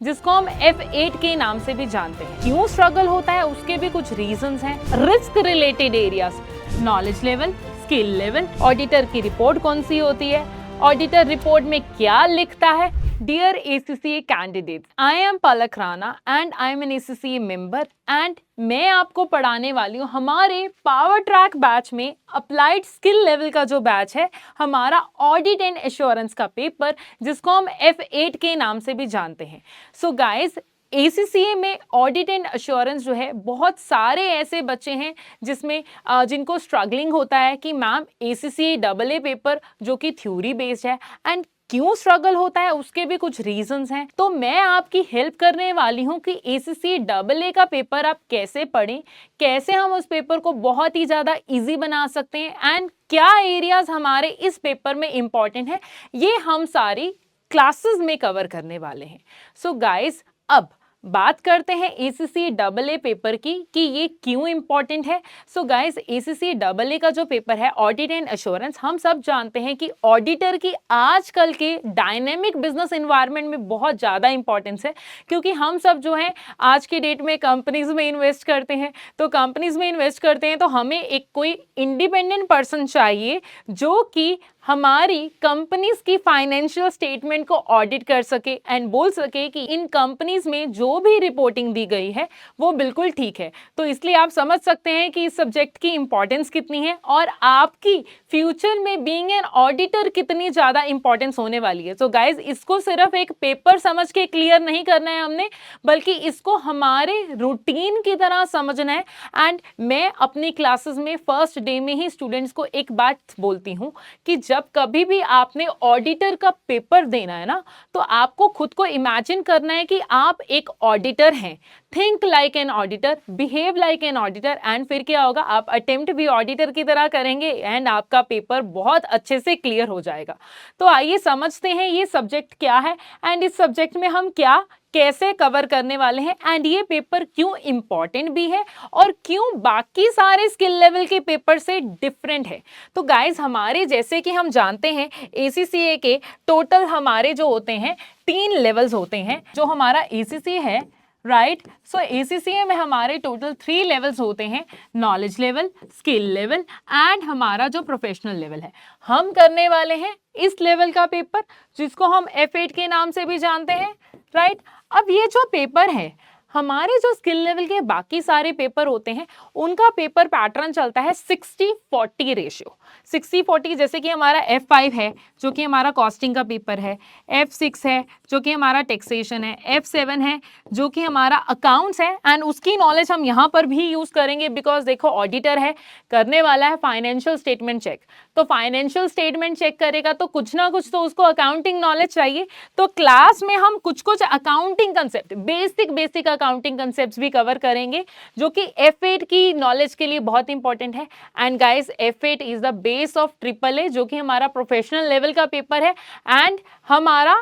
जिसको हम F8 के नाम से भी जानते हैं। क्यों स्ट्रगल होता है उसके भी कुछ रीजंस हैं। Risk related areas, knowledge level, skill level, auditor की रिपोर्ट कौन सी होती है, ऑडिटर रिपोर्ट में क्या लिखता है। Dear ACCA candidates, I am Palak Rana and I am an ACCA member and मैं आपको पढ़ाने वाली हूँ हमारे पावर ट्रैक बैच में अप्लाइड स्किल लेवल का जो बैच है, हमारा ऑडिट एंड एश्योरेंस का पेपर, जिसको हम F8 के नाम से भी जानते हैं। सो गाइज, ACCA में ऑडिट एंड एश्योरेंस जो है, बहुत सारे ऐसे बच्चे हैं जिसमें जिनको स्ट्रगलिंग होता है कि मैम ACCA AA पेपर जो कि थ्योरी बेस्ड है, एंड क्यों स्ट्रगल होता है उसके भी कुछ रीजंस हैं। तो मैं आपकी हेल्प करने वाली हूं कि ACCA AA का पेपर आप कैसे पढ़ें, कैसे हम उस पेपर को बहुत ही ज़्यादा इजी बना सकते हैं, एंड क्या एरियाज हमारे इस पेपर में इंपॉर्टेंट है, ये हम सारी क्लासेस में कवर करने वाले हैं। सो गाइज, अब बात करते हैं ACCA AA पेपर की कि ये क्यों इंपॉर्टेंट है। सो गाइस, ACCA AA का जो पेपर है ऑडिट एंड एश्योरेंस, हम सब जानते हैं कि ऑडिटर की आजकल के डायनेमिक बिजनेस एनवायरनमेंट में बहुत ज़्यादा इंपॉर्टेंस है, क्योंकि हम सब जो है आज की डेट में कंपनीज में इन्वेस्ट करते हैं। तो कंपनीज में इन्वेस्ट करते हैं तो हमें एक कोई इंडिपेंडेंट पर्सन चाहिए जो कि हमारी कंपनीज की फाइनेंशियल स्टेटमेंट को ऑडिट कर सके एंड बोल सके कि इन कंपनीज में जो भी रिपोर्टिंग दी गई है वो बिल्कुल ठीक है। तो इसलिए आप समझ सकते हैं कि इस सब्जेक्ट की इंपॉर्टेंस कितनी है और आपकी फ्यूचर में बीइंग एन ऑडिटर कितनी ज़्यादा इंपॉर्टेंस होने वाली है। सो गाइज, इसको सिर्फ एक पेपर समझ के क्लियर नहीं करना है हमने, बल्कि इसको हमारे रूटीन की तरह समझना है। एंड मैं अपनी क्लासेस में फर्स्ट डे में ही स्टूडेंट्स को एक बात बोलती हूँ कि जब कभी भी आपने ऑडिटर का पेपर देना है ना, तो आपको खुद को इमेजिन करना है कि आप एक ऑडिटर हैं। Think like an auditor, behave like an auditor, and फिर क्या होगा, आप अटेम्प्ट भी ऑडिटर की तरह करेंगे एंड आपका पेपर बहुत अच्छे से क्लियर हो जाएगा। तो आइए समझते हैं ये सब्जेक्ट क्या है एंड इस सब्जेक्ट में हम क्या कैसे कवर करने वाले हैं, एंड ये पेपर क्यों इंपॉर्टेंट भी है और क्यों बाकी सारे स्किल लेवल के पेपर से डिफरेंट है। तो गाइज, हमारे जैसे कि हम जानते हैं ACCA के टोटल हमारे जो होते हैं 3 लेवल्स होते हैं। जो हमारा ACCA है, राइट, सो ACCA में हमारे टोटल 3 लेवल्स होते हैं, knowledge level, skill level and हमारा जो प्रोफेशनल लेवल है। हम करने वाले हैं इस लेवल का पेपर जिसको हम F8 के नाम से भी जानते हैं, राइट। अब ये जो पेपर है, हमारे जो स्किल लेवल के बाकी सारे पेपर होते हैं उनका पेपर पैटर्न चलता है 60-40 रेशियो। 60-40 जैसे कि हमारा F5 है जो कि हमारा कॉस्टिंग का पेपर है, F6 है जो कि हमारा टैक्सेशन है, F7 है जो कि हमारा अकाउंट्स है, एंड उसकी नॉलेज हम यहाँ पर भी यूज़ करेंगे बिकॉज देखो ऑडिटर है, करने वाला है फाइनेंशियल स्टेटमेंट चेक। तो फाइनेंशियल स्टेटमेंट चेक करेगा तो कुछ ना कुछ तो उसको अकाउंटिंग नॉलेज चाहिए। तो क्लास में हम कुछ कुछ accounting concept, basic accounting concepts भी कवर करेंगे जो कि F8 की नॉलेज के लिए बहुत इंपॉर्टेंट है। And guys, F8 is the base of AAA जो कि हमारा प्रोफेशनल लेवल का पेपर है। एंड हमारा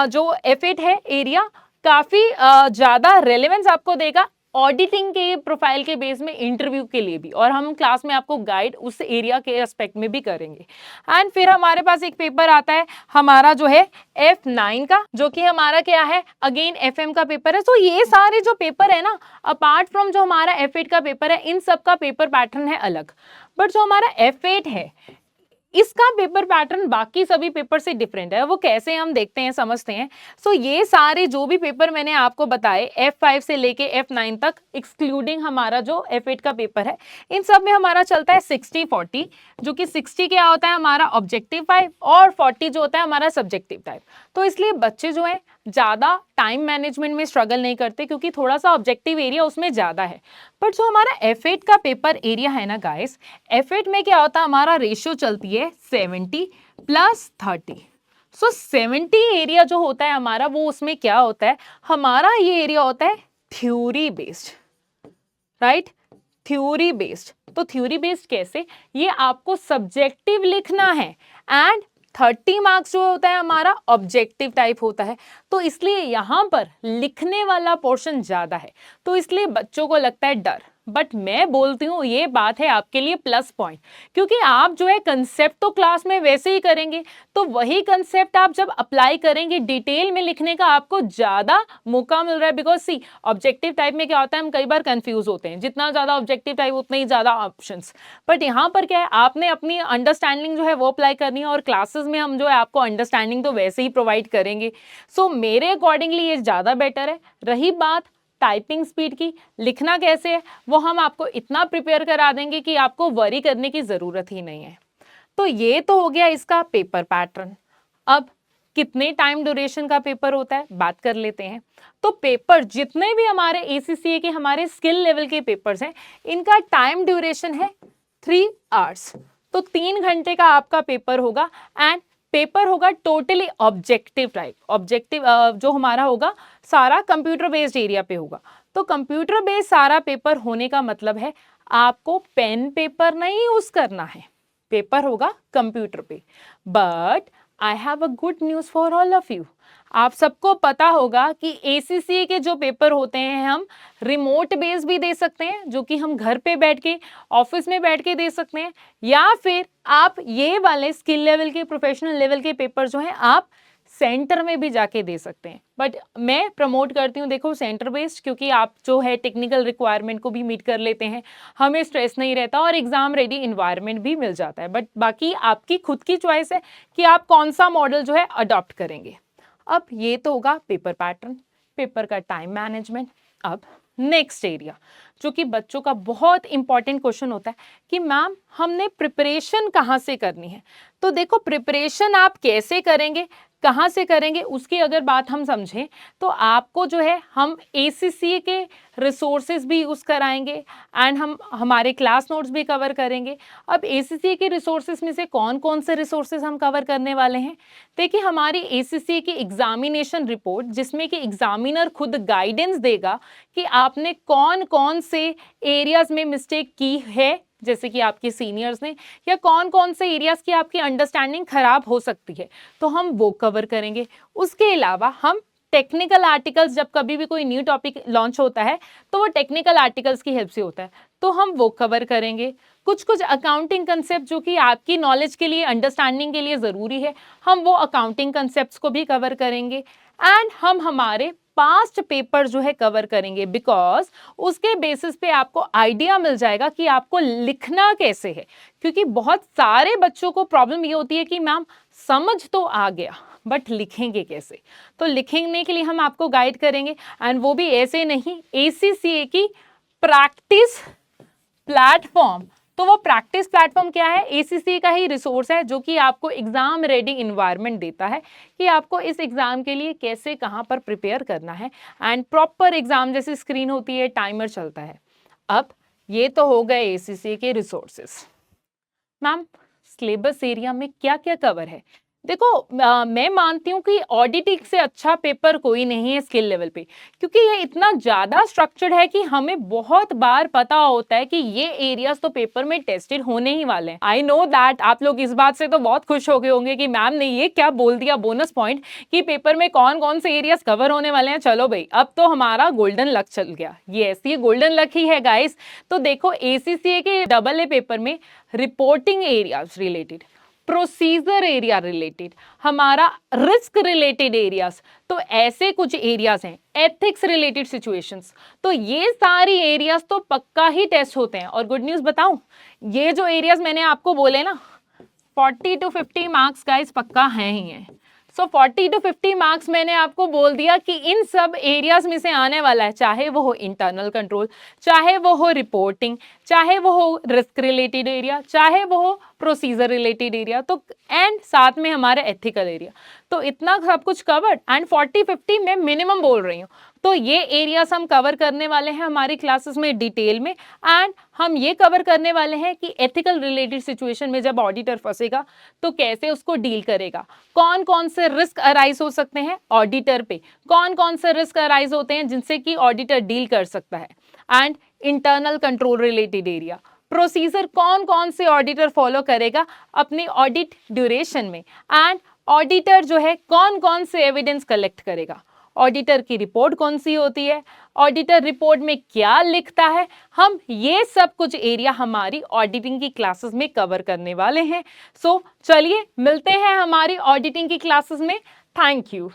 जो F8 है एरिया काफ़ी ज़्यादा रेलेवेंस आपको देगा ऑडिटिंग के प्रोफाइल के बेस में इंटरव्यू के लिए भी, और हम क्लास में आपको गाइड उस एरिया के एस्पेक्ट में भी करेंगे। एंड फिर हमारे पास एक पेपर आता है हमारा जो है F9 का, जो कि हमारा क्या है, अगेन FM का पेपर है। तो ये सारे जो पेपर है ना, अपार्ट फ्रॉम जो हमारा F8 का पेपर है, इन सब का पेपर पैटर्न है अलग, बट जो हमारा F8 है इसका पेपर पैटर्न बाकी सभी पेपर से डिफरेंट है। वो कैसे हम देखते हैं, समझते हैं। सो ये सारे जो भी पेपर मैंने आपको बताए F5 से लेके F9 तक, एक्सक्लूडिंग हमारा जो F8 का पेपर है, इन सब में हमारा चलता है 60-40, जो कि 60 क्या होता है हमारा ऑब्जेक्टिव टाइप और 40 जो होता है हमारा सब्जेक्टिव टाइप। तो इसलिए बच्चे जो है ज़्यादा टाइम मैनेजमेंट में स्ट्रगल नहीं करते क्योंकि थोड़ा सा ऑब्जेक्टिव एरिया उसमें ज़्यादा है। बट जो हमारा F8 का पेपर एरिया है ना गाइस, F8 में क्या होता है, हमारा रेशियो चलती है 70+30। सो 70 एरिया जो होता है हमारा, वो उसमें क्या होता है, हमारा ये एरिया होता है theory based, right, theory based. तो थ्योरी बेस्ड कैसे, ये आपको सब्जेक्टिव लिखना है एंड 30 मार्क्स जो होता है हमारा ऑब्जेक्टिव टाइप होता है। तो इसलिए यहाँ पर लिखने वाला पोर्शन ज़्यादा है, तो इसलिए बच्चों को लगता है डर, बट मैं बोलती हूँ ये बात है आपके लिए प्लस पॉइंट, क्योंकि आप जो है कंसेप्ट तो क्लास में वैसे ही करेंगे, तो वही कंसेप्ट आप जब अप्लाई करेंगे डिटेल में लिखने का आपको ज़्यादा मौका मिल रहा है। बिकॉज सी ऑब्जेक्टिव टाइप में क्या होता है, हम कई बार कंफ्यूज होते हैं, जितना ज़्यादा ऑब्जेक्टिव टाइप उतने ही ज़्यादा ऑप्शंस। बट यहाँ पर क्या है, आपने अपनी अंडरस्टैंडिंग जो है वो अप्लाई करनी है, और क्लासेस में हम जो है आपको अंडरस्टैंडिंग तो वैसे ही प्रोवाइड करेंगे। सो मेरे अकॉर्डिंगली ये ज़्यादा बेटर है। रही बात टाइपिंग स्पीड की, लिखना कैसे है, वो हम आपको इतना प्रिपेयर करा देंगे कि आपको वरी करने की ज़रूरत ही नहीं है। तो ये तो हो गया इसका पेपर पैटर्न। अब कितने टाइम ड्यूरेशन का पेपर होता है बात कर लेते हैं। तो पेपर जितने भी हमारे ACCA के हमारे स्किल लेवल के पेपर्स हैं, इनका टाइम ड्यूरेशन है 3 आवर्स। तो 3 घंटे का आपका पेपर होगा, एंड पेपर होगा टोटली ऑब्जेक्टिव टाइप। ऑब्जेक्टिव जो हमारा होगा सारा कंप्यूटर बेस्ड एरिया पे होगा। तो कंप्यूटर बेस्ड सारा पेपर होने का मतलब है आपको पेन पेपर नहीं यूज करना है, पेपर होगा कंप्यूटर पे। But I have a good news for all of you. आप सबको पता होगा कि ACCA के जो पेपर होते हैं हम रिमोट बेस भी दे सकते हैं, जो कि हम घर पे बैठ के ऑफिस में बैठ के दे सकते हैं, या फिर आप ये वाले स्किल लेवल के प्रोफेशनल लेवल के पेपर जो हैं आप सेंटर में भी जाके दे सकते हैं। बट मैं प्रमोट करती हूँ देखो सेंटर बेस्ड, क्योंकि आप जो है टेक्निकल रिक्वायरमेंट को भी मीट कर लेते हैं, हमें स्ट्रेस नहीं रहता और एग्जाम रेडी इन्वायरमेंट भी मिल जाता है। बट बाकी आपकी खुद की चॉइस है कि आप कौन सा मॉडल जो है अडॉप्ट करेंगे। अब ये तो होगा पेपर पैटर्न, पेपर का टाइम मैनेजमेंट। अब नेक्स्ट एरिया जो कि बच्चों का बहुत इंपॉर्टेंट क्वेश्चन होता है कि मैम हमने प्रिपरेशन कहाँ से करनी है। तो देखो प्रिपरेशन आप कैसे करेंगे, कहाँ से करेंगे, उसकी अगर बात हम समझें तो आपको जो है हम ACCA के रिसोर्सेज भी यूज़ कराएंगे, एंड हम हमारे क्लास नोट्स भी कवर करेंगे। अब ACCA के रिसोर्सेज में से कौन कौन से रिसोर्सेज हम कवर करने वाले हैं, देखिए हमारी ACCA की एग्जामिनेशन रिपोर्ट, जिसमें कि एग्जामिनर खुद गाइडेंस देगा कि आपने कौन कौन से एरियाज में मिस्टेक की है, जैसे कि आपके सीनियर्स ने, या कौन कौन से एरियाज की आपकी अंडरस्टैंडिंग खराब हो सकती है, तो हम वो कवर करेंगे। उसके अलावा हम टेक्निकल आर्टिकल्स, जब कभी भी कोई न्यू टॉपिक लॉन्च होता है तो वो टेक्निकल आर्टिकल्स की हेल्प से होता है, तो हम वो कवर करेंगे। कुछ कुछ अकाउंटिंग कंसेप्ट जो कि आपकी नॉलेज के लिए, अंडरस्टैंडिंग के लिए ज़रूरी है, हम वो अकाउंटिंग कंसेप्ट्स को भी कवर करेंगे। एंड हम हमारे पास्ट पेपर जो है कवर करेंगे, बिकॉज उसके बेसिस पे आपको आइडिया मिल जाएगा कि आपको लिखना कैसे है। क्योंकि बहुत सारे बच्चों को प्रॉब्लम ये होती है कि मैम समझ तो आ गया बट लिखेंगे कैसे, तो लिखने के लिए हम आपको गाइड करेंगे, एंड वो भी ऐसे नहीं, ACCA की प्रैक्टिस प्लेटफॉर्म। तो वो प्रैक्टिस प्लेटफॉर्म क्या है, ACCA का ही रिसोर्स है, जो कि आपको एग्जाम रेडी इन्वायरमेंट देता है कि आपको इस एग्जाम के लिए कैसे कहाँ पर प्रिपेयर करना है, एंड प्रॉपर एग्जाम जैसी स्क्रीन होती है, टाइमर चलता है। अब ये तो हो गए ACCA के रिसोर्सेस। मैम सिलेबस एरिया में क्या क्या कवर है, देखो मैं मानती हूँ कि ऑडिटिंग से अच्छा पेपर कोई नहीं है स्किल लेवल पे, क्योंकि ये इतना ज़्यादा स्ट्रक्चर्ड है कि हमें बहुत बार पता होता है कि ये एरियाज तो पेपर में टेस्टेड होने ही वाले हैं। आई नो दैट आप लोग इस बात से तो बहुत खुश हो गए होंगे कि मैम ने ये क्या बोल दिया बोनस पॉइंट कि पेपर में कौन कौन से एरियाज कवर होने वाले हैं। चलो भाई, अब तो हमारा गोल्डन लक चल गया। यस, ये गोल्डन लक ही है गाइस। तो देखो ACCA के AA पेपर में reporting areas related, procedure area related, हमारा रिस्क रिलेटेड एरियाज, तो ऐसे कुछ एरियाज हैं, एथिक्स रिलेटेड सिचुएशंस, तो ये सारी एरियाज तो पक्का ही टेस्ट होते हैं। और गुड न्यूज़ बताऊं, ये जो एरियाज मैंने आपको बोले ना 40 to 50 मार्क्स गाइस पक्का हैं ही हैं। सो 40 to 50 मार्क्स मैंने आपको बोल दिया कि इन सब एरियाज में से आने वाला है, चाहे वो हो इंटरनल कंट्रोल, चाहे वो हो रिपोर्टिंग, चाहे वो हो रिस्क रिलेटेड एरिया, चाहे वो हो प्रोसीजर रिलेटेड एरिया, तो एंड साथ में हमारे एथिकल एरिया, तो इतना सब कुछ कवर्ड। एंड 40-50 मैं मिनिमम बोल रही हूँ, तो ये एरियाज हम कवर करने वाले हैं हमारी क्लासेस में डिटेल में। एंड हम ये कवर करने वाले हैं कि एथिकल रिलेटेड सिचुएशन में जब ऑडिटर फंसेगा तो कैसे उसको डील करेगा, कौन कौन से रिस्क अराइज हो सकते हैं ऑडिटर पे, कौन कौन से रिस्क अराइज होते हैं जिनसे कि ऑडिटर डील कर सकता है, and internal control related area, procedure कौन कौन से ऑडिटर फॉलो करेगा अपनी ऑडिट ड्यूरेशन में, एंड ऑडिटर जो है कौन कौन से एविडेंस कलेक्ट करेगा। ऑडिटर की रिपोर्ट कौन सी होती है, ऑडिटर रिपोर्ट में क्या लिखता है, हम ये सब कुछ एरिया हमारी ऑडिटिंग की क्लासेस में कवर करने वाले हैं। सो चलिए मिलते हैं हमारी ऑडिटिंग की क्लासेस में। Thank you.